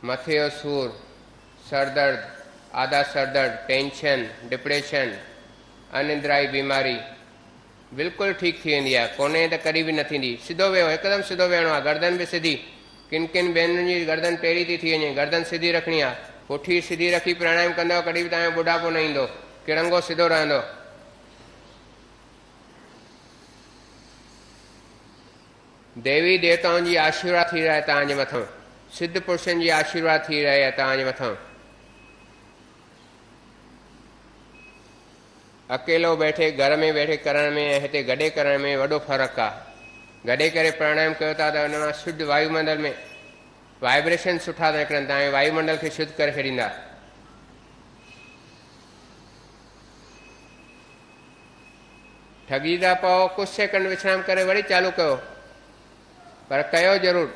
मथे जो सूर, सरदर्द, आधा सरदर्द, टेंशन, डिप्रेशन, अनिंद्राई बीमारी बिल्कुल ठीक थी वेंदी आहे। कोन्हे त कॾहिं बि न थींदी। सिधो वेहो, हिकदमि सिधो वेहणो आहे, गर्दन बि सिधी। किन किन भेनरुनि जी गर्दन टेढ़ी थी थी वञे, गर्दन सिधी रखणी आहे। पुठी सिधी रखी प्राणायाम कंदव, कॾहिं बि तव्हांजो बुढ़ापो न ईंदो, किरंगो सिधो रहंदो। देवी देवताउनि जी आशीर्वाद थी रहे तव्हांजे मथां, सिद्ध पुरुषनि जी आशीर्वाद थी रहे आहे तव्हांजे मथां। अकेलो बैठे घर में वेठे करण में ऐं हिते गॾे करण में वॾो फ़र्क़ु आहे। गॾे करे प्राणायाम कयो था त हुन मां शुद्ध वायुमंडल में वाइब्रेशन सुठा था निकिरनि, तव्हांजे वायुमंडल खे शुद्ध करे छॾींदा। ठगी था पओ, कुझु सेकंड विश्राम करे वरी चालू कयो, पर कयो ज़रूरु।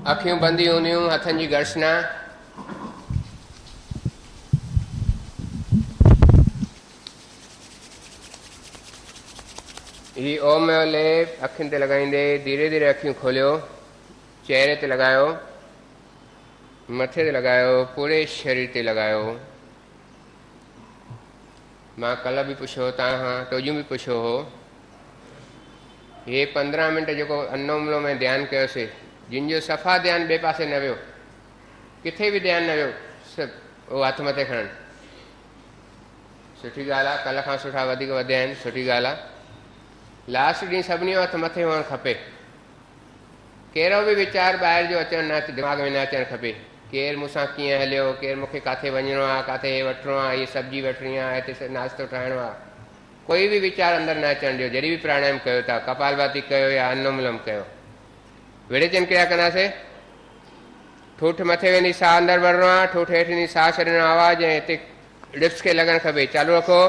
अखियूं बंदी हूंदियूं, हथनि जी घर्षणा। ही ओम जो लेप अखियुनि ते लॻाईंदे धीरे धीरे अखियूं खोलियो, चेहरे ते लॻायो, मथे ते लॻायो, पूरे शरीर ते लॻायो। मां कल्ह बि पुछियो तव्हां खां, टोजूं बि पुछियो हो, हे 15 मिंट जेको अनुलोम विलोम में ध्यानु कयोसीं, जिन जो सफ़ा ध्यानु ॿिए पासे न वियो, किथे बि ध्यानु न वियो, सभु उहो हथ मथे खणनि, सुठी ॻाल्हि आहे। कल्ह खां सुठा वधीक वधिया आहिनि, सुठी ॻाल्हि आहे। लास्ट ॾींहुं सभिनी जो हथु मथे हुअणु खपे। कहिड़ो बि वीचार ॿाहिरि जो अचणु न, दिमाग़ में न अचणु खपे। केरु मूंसां कीअं हलियो, केरु मूंखे किथे वञिणो आहे, किथे हे वठिणो आहे, हीअ सब्जी वठिणी आहे, हिते नाश्तो ठाहिणो आहे, कोई बि वीचार अंदरि न अचणु ॾियो। जॾहिं बि प्राणायाम कयो था, कपालभाति कयो या अनुलोम विलोम कयो, विरेचन क्रिया कंदासीं। ठूठ मथे वेंदी, साह अंदरि भरणो आहे, ठूठ हेठि ईंदी, साह छॾिणो, आवाज़ ऐं हिते लिप्स खे लॻणु खपे। चालू रखो।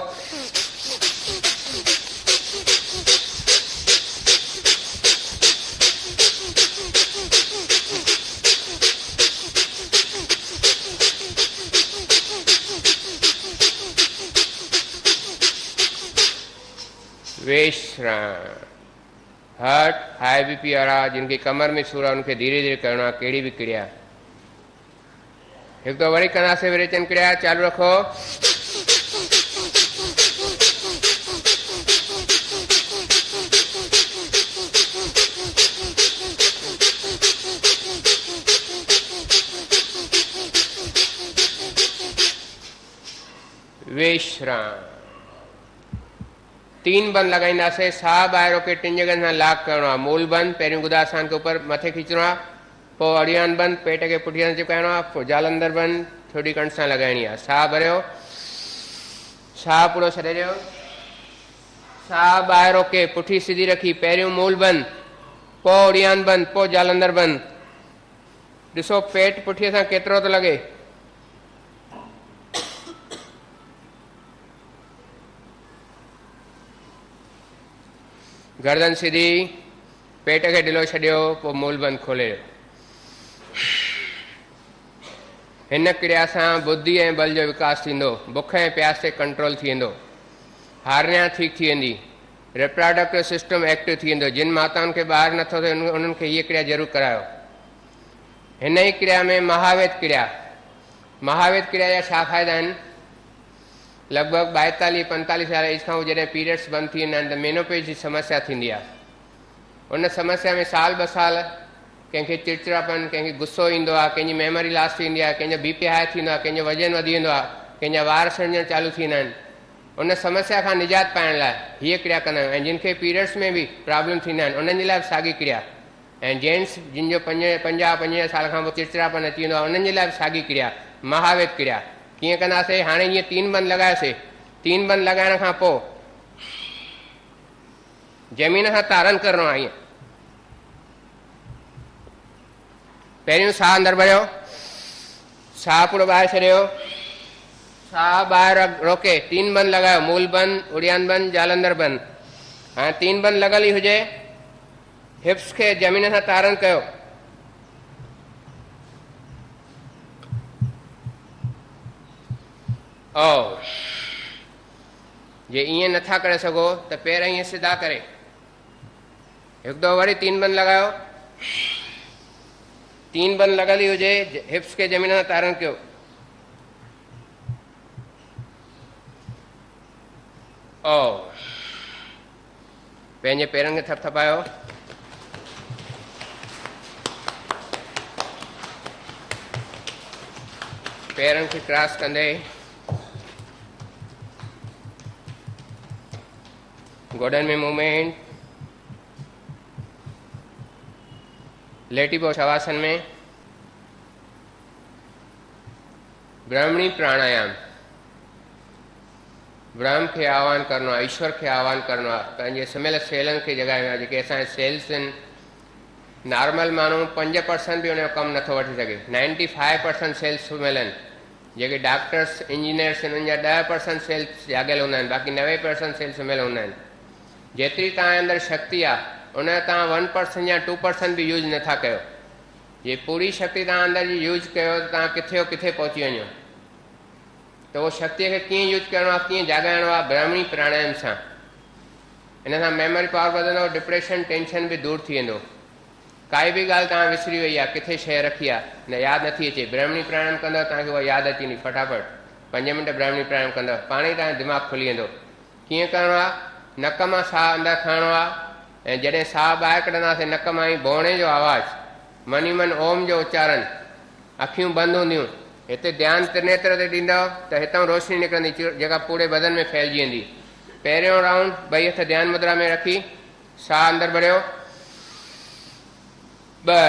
विश्राम। हार्ट हाई बीपी वारा, जिनके कमर में सूर आहे, उनके धीरे धीरे करणो आहे, कहिड़ी बि क्रिया। हिकु दफ़ो वरी कंदासीं विरेचन क्रिया। चालू रखो। विश्राम। 3 बंद लगाईंदासीं। साह ॿाहिरि रोके 3 जगहनि सां लॉक करणो आहे। मूल बंद, पहिरियों गुदास्थान के ऊपर मथे खींचणो आहे, पोइ अड़ियान बंद, पेट के पुठियां चिपकाइणो आहे, पोइ जालंधर बंद, थोड़ी कण सां लॻाइणी आहे। साह भरियो, साह पूरो छॾे ॾियो। साह ॿाहिरि रोके, पुठी सीधी रखी, पहिरियों मूल बंद, पोइ अड़ियान बंद, पोइ जालंधर बंद। ॾिसो पेट पुठीअ सां केतिरो थो लॻे। गर्दन सीधी, पेट के ढिलो छॾियो, पोइ मूल बंद खोले। हिन क्रिया सां बुद्धि ऐं बल जो विकास थींदो, बुख ऐं प्यास ते कंट्रोल थी वेंदो, हारनिया ठीक थी वेंदी, रिप्रोडक्टिव सिस्टम एक्टिव थी वेंदो। जिन माताउनि खे ॿार नथो थिए उन्हनि खे हीअ क्रिया ज़रूरु करायो। हिन ई क्रिया में महावेद क्रिया, महावेद क्रिया जा छा फ़ाइदा आहिनि? लॻभॻि 42-45 साल एज खां पोइ जॾहिं पीरियड्स बंदि थी वेंदा आहिनि त मेनोपेज जी समस्या थींदी आहे। उन समस्या में साल 2 साल कंहिंखे चिड़चिड़ापन, कंहिंखे गुस्सो ईंदो आहे, कंहिंजी मेमोरी लॉस थींदी आहे, कंहिंजो बीपी हाई थींदो आहे, कंहिंजो वज़न वधी वेंदो आहे, कंहिंजा वार सड़जण चालू थींदा आहिनि। उन समस्या खां निजात पाइण लाइ हीअ क्रिया कंदा आहियूं। ऐं जिन खे पीरियड्स में बि प्रॉब्लम थींदा आहिनि उन्हनि जे लाइ बि साॻी क्रिया। ऐं जेंट्स जिन जो 50-55 साल खां पोइ चिड़चिड़ापन अची वेंदो आहे उन्हनि जे लाइ बि साॻी क्रिया, महावेद क्रिया। कीअं कंदासीं? हाणे हीअं 3 बंद लॻायोसीं, 3 बंद लॻाइण खां पोइ ज़मीन खां तारन करिणो आहे। ईअं पहिरियों साह अंदरि भरियो, साह पूरो ॿाहिरि छॾियो, साह ॿाहिरि रोके, 3 बंद लॻायो, मूल बंद, उड़ियान बंद, जालंधर बंद। हाणे 3 बंद लॻल ई हुजे, हिप्स खे ज़मीन सां तारन कयो, ओ जे ईअं नथा करे सघो त पेर ईअं सिधा करे, हिकु दफ़ो वरी 3 बंद लॻायो, 3 बंद लॻल ई हुजे, हिप्स खे ज़मीन सां तारन कयो, ओ पंहिंजे पेरनि खे थपथपायो, पेरनि खे क्रॉस कंदे गोॾनि में मूवमेंट, लेटी पो शवासन में ब्राह्मणी प्राणायाम, ब्रह्म खे आह्वान करिणो आहे, ईश्वर खे आह्वान करिणो आहे, पंहिंजे समियल सेलनि खे जॻाइणो आहे। जेके असांजे सेल्स आहिनि, नॉर्मल माण्हू 5% बि हुनजो कमु नथो वठी सघे, 95% सेल्स सुमियल आहिनि। जेके डॉक्टर्स इंजीनियर्स आहिनि उन जा 10% सेल्स जाॻियल हूंदा आहिनि, बाक़ी 90% सेल्स सुमियल हूंदा आहिनि। जेतिरी तव्हांजे अंदरि शक्ति आहे उन तव्हां 1% या 2% बि यूज़ नथा कयो। जे पूरी शक्ति तव्हां अंदरि जी यूज़ कयो त तव्हां किथे किथे पहुची वञो। त उहो शक्तिअ खे कीअं यूज़ करिणो आहे, कीअं जाॻाइणो आहे? ब्राह्मणी प्राणायाम सां। इन सां मेमोरी पावर वधंदो, डिप्रेशन टेंशन बि दूरि थी वेंदो। काई बि ॻाल्हि तव्हां विसरी वई आहे, किथे शइ रखी आहे, न यादि नथी अचे, ब्राह्मणी प्राणायाम कंदव तव्हांखे उहा यादि अची वेंदी फटाफट। 5 मिंट ब्राह्मणी प्राणायाम कंदव, पाणे ई तव्हांजो दिमाग़ु खुली वेंदो। कीअं करिणो आहे? नक मां साह अंदरि खणणो आहे, ऐं जॾहिं साह ॿाहिरि कढंदासीं नक मां ई भोणे जो आवाज़ु, मन ई मन ओम जो उच्चारण, अखियूं बंदि हूंदियूं। हिते ध्यानु त्रिनेत्र ते ॾींदव त हितां रोशनी निकिरंदी जेका पूरे बदन में फैलिजी वेंदी। पहिरियों राउंड 2 हथ ध्यानु मुद्रा में रखी साह अंदरि भरियो, 2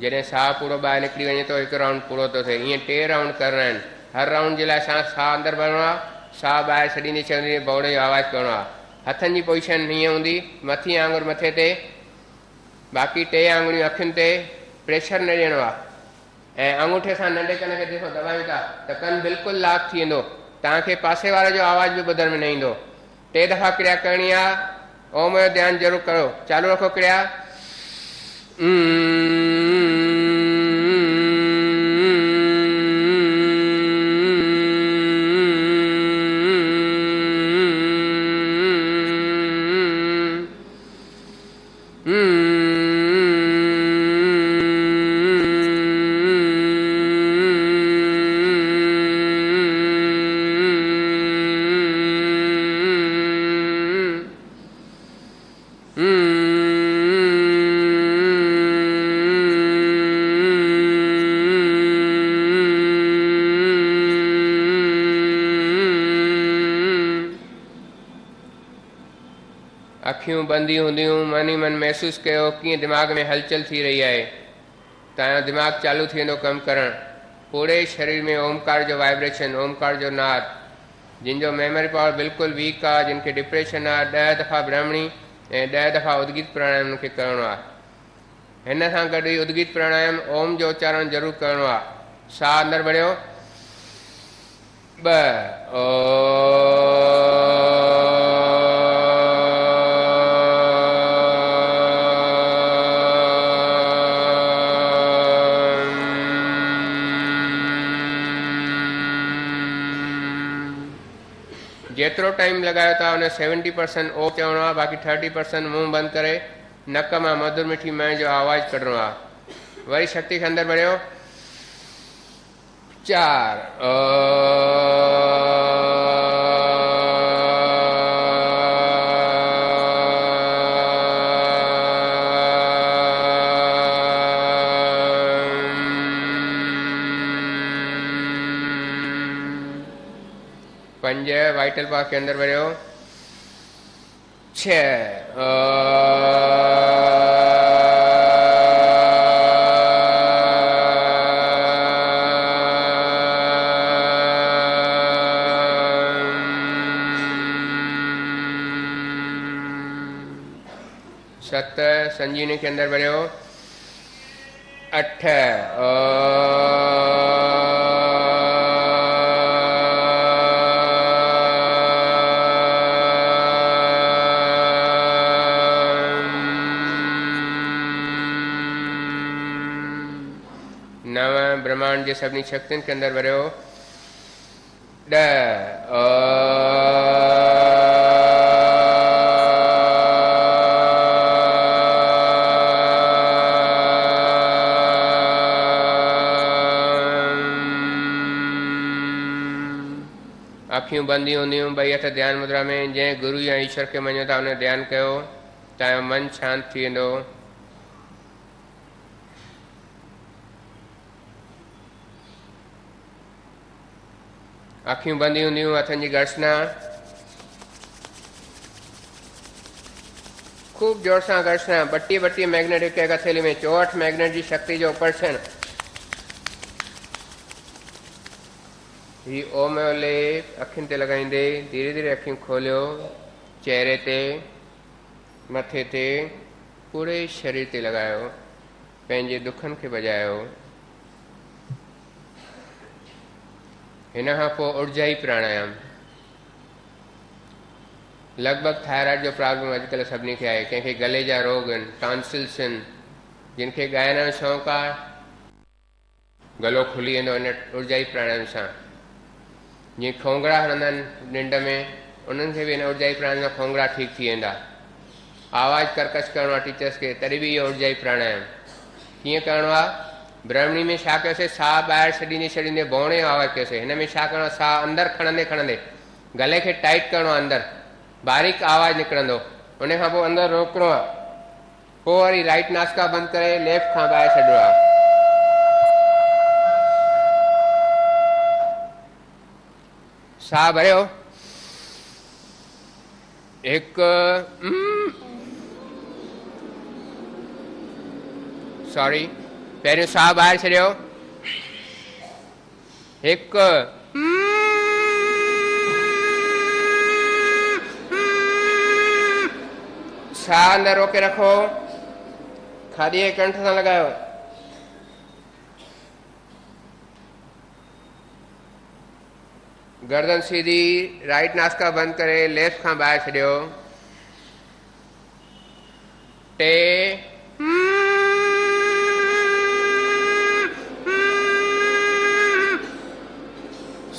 जॾहिं साह पूरो ॿाहिरि निकिरी वञे थो 1 राउंड पूरो थो थिए। ईअं 3 राउंड करणा आहिनि। हर राउंड जे लाइ साह अंदरि भरिणो आहे, साह ॿाहिरि छॾींदे छॾींदे भोड़े जो आवाज़ु करिणो आहे। हथनि जी पोजीशन हीअं हूंदी, मथी आंगुर मथे ते, बाक़ी 2 आंगुरियूं अखियुनि ते, प्रेशर न ॾियणो आहे। ऐं अंगूठे सां नंढे कन खे ॾिसो दॿायूं था त कन बिल्कुलु लॉक थी वेंदो, तव्हांखे पासे वारे जो आवाज़ बि ॿुधण में न ईंदो। 3 दफ़ा क्रिया करणी आहे। ओम जो ध्यानु ज़रूरु करो। चालू रखो क्रिया। अखियूं बंदी हूंदियूं, मन ई मन महसूसु कयो कीअं दिमाग़ में हलचल थी रही आहे। तव्हांजो दिमाग़ु चालू थी वेंदो कमु करणु। पूरे शरीर में ओमकार जो वाइब्रेशन, ओमकार जो नाद। जिन जो मेमोरी पावर बिल्कुलु वीक आहे, जिन खे डिप्रेशन आहे, 10 दफ़ा ब्राह्मणी ऐं 10 दफ़ा उद्गीत प्राणायाम उनखे करिणो आहे। हिन सां गॾु ई उद्गीत प्राणायाम ओम जो उच्चारण ज़रूरु करिणो आहे। साह अंदरि भरियो, ब जेतिरो टाइम लगायो था उन 70% ओ चवणो आहे, बाक़ी 30% मुंहुं बंदि करे नक मां मधुर मिठी मैं जो आवाज़ कढणो आहे। वरी शक्ति खे अंदरि भरियो 4 5 वाइटल पार्ट के अंदर भरियो 6 7 संजीवनी के अंदर भरियो 8 9 ब्रह्मांड के सभी शक्तियों के अंदर भरियो 10 अखियूं बंदी होंदियूं, ॿई हथ ध्यान मुद्रा में। जंहिं गुरु या ईश्वर के मञो था उन ध्यान कयो, तव्हांजो मन शांत थी वेंदो। अखियूं बंदी हूंदियूं, हथनि जी घर्षणा, खूब जोर सां घर्षणा। 32 मैग्नेट हिकु हिकु हथेली में, 64 मैग्नेट जी शक्ति जो उपरक्षण। ही ओम जो लेप अखियुनि ते लॻाईंदे धीरे धीरे अखियूं खोलियो, चेहरे ते, मथे ते, पूरे शरीर ते लॻायो, पंहिंजे दुखनि खे भॼायो। हिन खां पोइ ऊर्जाई प्राणायाम। लॻभॻि थायराइड जो प्रॉब्लम अॼुकल्ह सभिनी खे आहे। कंहिंखे गले जा रोग आहिनि, टॉन्सिल्स आहिनि, जिन खे ॻाइण जो शौक़ु आहे, गलो खुली वेंदो हिन ऊर्जाई प्राणायाम सां। जीअं खोंगड़ा हणंदा आहिनि निंड में, उन्हनि खे बि हिन ऊर्जाई प्राणायाम सां खोंगड़ा ठीकु थी वेंदा। आवाज़ कर्कश करिणो आहे टीचर्स खे, तॾहिं बि इहो ऊर्जाई प्राणायाम। कीअं करिणो आहे? ब्रह्मणी में छा कयोसीं, साह ॿाहिरि छॾींदे छॾींदे भोणे जो आवाज़ु कयोसीं। हिन में छा करिणो आहे, साह अंदरि खणंदे खणंदे गले खे टाइट करिणो आहे, अंदरि बारीक आवाज़ु निकिरंदो। उन खां पोइ अंदरि रोकणो आहे, पोइ वरी राइट नासका बंदि करे लेफ्ट खां ॿाहिरि छॾिणो आहे। साह भरियो, हिकु, सॉरी, पहिरियों साह ॿाहिरि छॾियो, हिकु, साह अंदरि रोके रखो, खाधीअ कंठ सां लॻायो। गर्दन सीधी, राइट नासका बंदि करे लेफ्ट खां ॿाहिरि छॾियो। 3,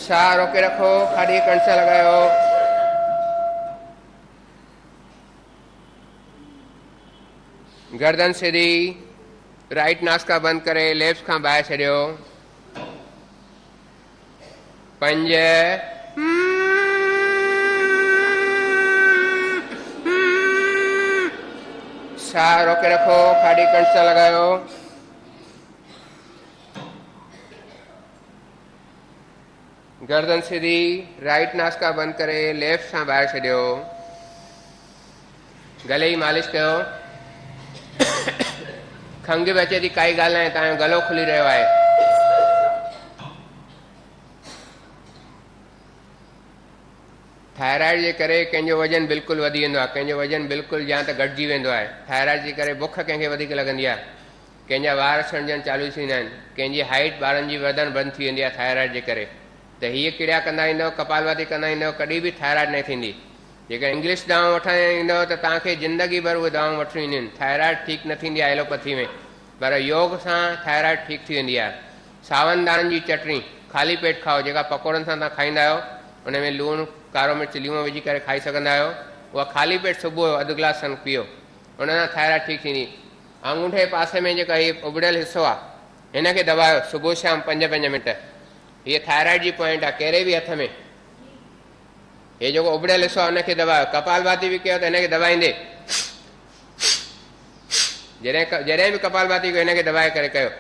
साह रोके रखो, खाधीअ कंठ सां लॻायो। गर्दन सीधी, राइट नासका बंदि करे लेफ्ट खां ॿाहिरि छॾियो। 5, साह रोके रखो, खाधी कंठ सां लॻायो। गर्दन सीधी, राइट नासका बंदि करे लेफ्ट सां ॿाहिरि छॾियो। गले जी मालिश कयो। खंघि बि अचे थी, काई ॻाल्हि न आहे, तव्हांजो गलो खुली रहियो आहे। थायराइड जे करे कंहिंजो वज़न बिल्कुलु वधी वेंदो आहे, कंहिंजो वज़न बिल्कुलु या त घटिजी वेंदो आहे। थायराइड जे करे बुख कंहिंखे वधीक लॻंदी आहे, कंहिंजा वार सड़जण चालू थी वेंदा आहिनि, कंहिंजी हाइट ॿारनि जी वधणु बंदि थी वेंदी आहे थायराइड जे करे। तो हीअ क्रिया कंदा ईंदव, कपालभाति कंदा ईंदव, कॾहिं बि थायराइड न थींदी। जेकर इंग्लिश दवाऊं वठणु ईंदव त तव्हांखे ज़िंदगी भर उहे दवाऊं वठणियूं ईंदियूं आहिनि। थायराइड ठीकु न थींदी आहे एलोपैथी में, पर योग सां थायराइड ठीकु थी वेंदी आहे। सावन दाणनि जी चटणी ख़ाली पेट खाओ, जेका पकोड़नि सां तव्हां खाईंदा आहियो, उन में लूणु कारो मिर्च लीमो विझी करे खाई सघंदा आहियो। उहा ख़ाली पेट सुबुह जो अधु गिलास खनि पीओ, उन सां थायराइड ठीकु थींदी। आंगूठे जे पासे में जेका हीअ उबड़ियल हिसो आहे, हिनखे दॿायो सुबुह शाम 5-5 मिंट। हीअ थायराइड जी पॉइंट आहे कहिड़े बि हथ में। हे जेको उबड़ियल हिसो आहे हुनखे दॿायो। कपालभाति बि कयो त हिनखे दॿाईंदे, जॾहिं बि कपालभाति कयो हिनखे दॿाए करे कयो।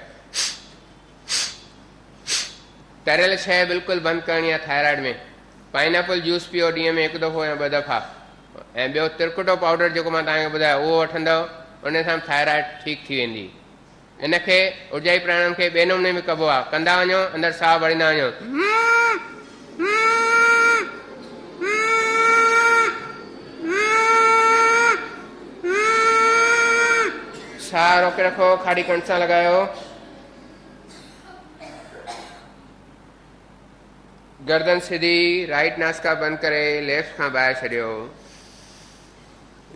तरियल शइ बिल्कुलु बंदि करणी आहे थायराइड में। पाइनएप्पल जूस पीओ ॾींहं में 1 दफ़ो या 2 दफ़ा। ऐं ॿियो तिरकुटो पाउडर जेको मां तव्हांखे ॿुधायो उहो वठंदव, उन सां थायराइड ठीकु थी वेंदी। इनखे उजाई प्राणायाम खे ॿिए नमूने में कबो आहे। कंदा वञो, अंदरि साहु भरींदा वञो, साहु रोके रखो, खाड़ी कण सां लॻायो। गर्दन सिधी, राइट नासका बंदि करे लेफ्ट खां ॿाहिरि छॾियो।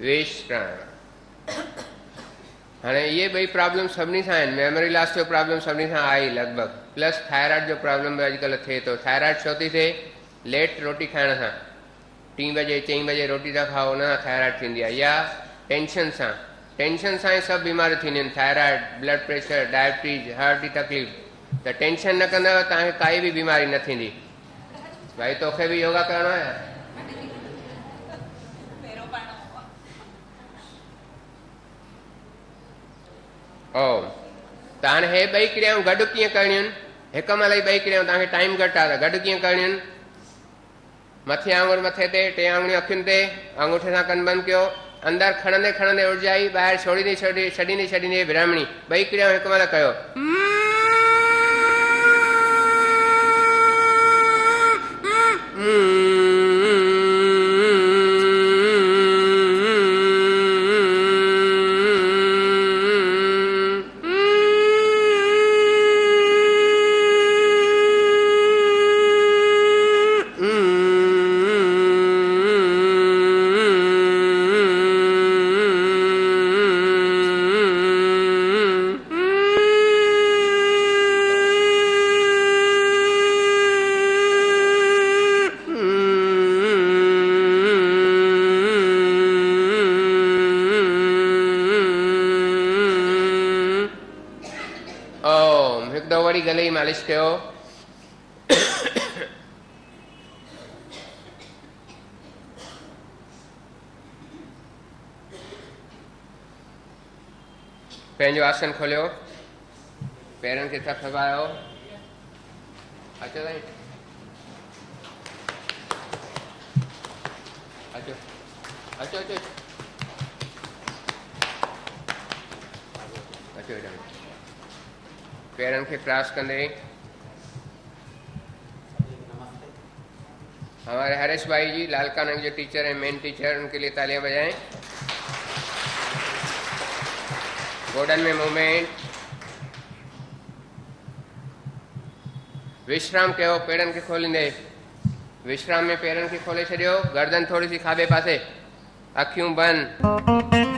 विश्राम। हाणे इहे ॿई प्रॉब्लम सभिनी सां आहिनि। मेमोरी लॉस जो प्रॉब्लम सभिनी सां आहे लॻभॻि, प्लस थायराइड जो प्रॉब्लम बि अॼुकल्ह थिए थो। थायराइड छो थी थिए? लेट रोटी खाइण सां। 3 बजे 4 बजे रोटी था खाओ, उन सां थायराइड थींदी आहे। या टेंशन सां, टेंशन सां ई सभु बीमारियूं थींदियूं आहिनि। Thyroid, blood pressure, diabetes, heart जी तकलीफ़। त टेंशन न कंदव तव्हांखे काई बि बीमारी न थींदी। भाई तोखे बि योगा करणो आहे? ओ त हाणे हे ॿई क्रियाऊं गॾु कीअं करणियूं आहिनि? हिक महिल ई ॿई क्रियाऊं, तव्हांखे टाइम घटि आहे त गॾु कीअं करणियूं आहिनि? मथे आङुर मथे ते, 2 आङुरियूं अखियुनि ते, अंगूठे सां कनि बंदि कयो। अंदरि खणंदे खणंदे उर्जाई, ॿाहिरि छॾींदे विरामणी। ॿई क्रियाऊं हिक महिल कयो। वरी गले जी मालिश कयो। पंहिंजो आसन खोलियो, पैरनि खे थपथपायो। अचो साईं, अचो अचो अचो अचो अचो। पैरनि खे क्रॉस कंदे। हमारे हरेश भाई जी लालकानंद जो टीचर है, मेन टीचर, उनके लिए तालियां बजाएं। गोडन में मूवमेंट। विश्राम कयो, पेरनि खे खोलींदे। विश्राम में पेरनि खे खोले छॾियो। गर्दन थोड़ी सी खाॿे पासे, अखियूं बंदि।